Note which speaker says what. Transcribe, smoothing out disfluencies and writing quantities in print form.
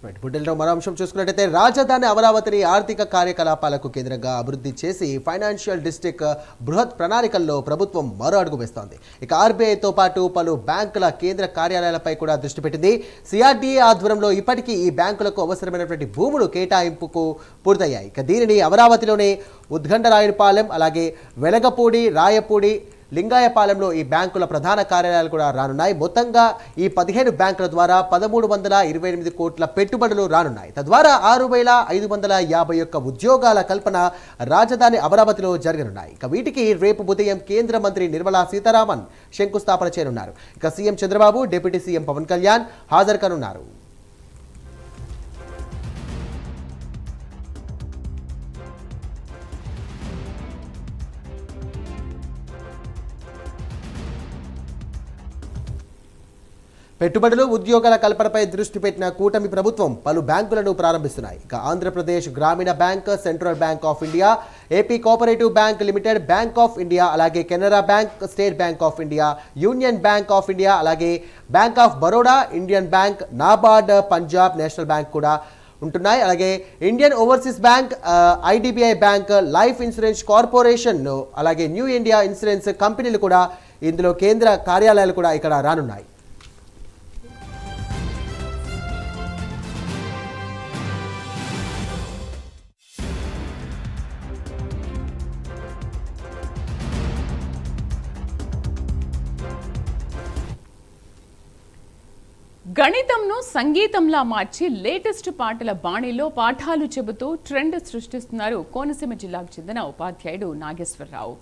Speaker 1: బుడ్డెల్లో మరో అంశం చూసుకున్నట్టయితే రాజధాని అమరావతిని ఆర్థిక కార్యకలాపాలకు కేంద్రంగా అభివృద్ధి చేసి ఫైనాన్షియల్ డిస్ట్రిక్ట్ బృహత్ ప్రణాళికల్లో ప్రభుత్వం మరో అడుగు వేస్తోంది. ఇక ఆర్బీఐతో పాటు పలు బ్యాంకుల కేంద్ర కార్యాలయాలపై కూడా దృష్టి పెట్టింది. సిఆర్డీఏ ఆధ్వర్యంలో ఇప్పటికీ ఈ బ్యాంకులకు అవసరమైనటువంటి భూములు కేటాయింపుకు పూర్తయ్యాయి. ఇక దీనిని అమరావతిలోనే ఉద్గండరాయునిపాలెం, అలాగే వెలగపూడి, రాయపూడి, లింగాయపాలెంలో ఈ బ్యాంకుల ప్రధాన కార్యాలయాలు కూడా రానున్నాయి. మొత్తంగా ఈ 15 బ్యాంకుల ద్వారా 1328 కోట్ల పెట్టుబడులు రానున్నాయి. తద్వారా 6551 ఉద్యోగాల కల్పన రాజధాని అమరావతిలో జరగనున్నాయి. ఇక వీటికి రేపు ఉదయం కేంద్ర మంత్రి నిర్మలా సీతారామన్ శంకుస్థాపన చేయనున్నారు. ఇక CM Chandrababu, deputy CM Pawan Kalyan హాజరు కానున్నారు. పెట్టుబడులు, ఉద్యోగాల కల్పనపై దృష్టి పెట్టిన కూటమి ప్రభుత్వం పలు బ్యాంకులను ప్రారంభిస్తున్నాయి. ఇక Andhra Pradesh Grameena bank, central bank of India, AP cooperative bank limited, bank of India, అలాగే Canara bank, state bank of India, union bank of India, అలాగే bank of Baroda, Indian bank, NABARD, Punjab national bank కూడా ఉంటున్నాయి. అలాగే Indian overseas bank, IDBI bank, life insurance corporation, అలాగే new India insurance కంపెనీలు కూడా ఇందులో కేంద్ర కార్యాలయాలు కూడా ఇక్కడ రానున్నాయి.
Speaker 2: గణితంను సంగీతంలా మార్చి లేటెస్ట్ పాటల బాణీలో పాఠాలు చెబుతూ ట్రెండ్ సృష్టిస్తున్నారు కోనసీమ జిల్లాకు చెందిన ఉపాధ్యాయుడు నాగేశ్వరరావు.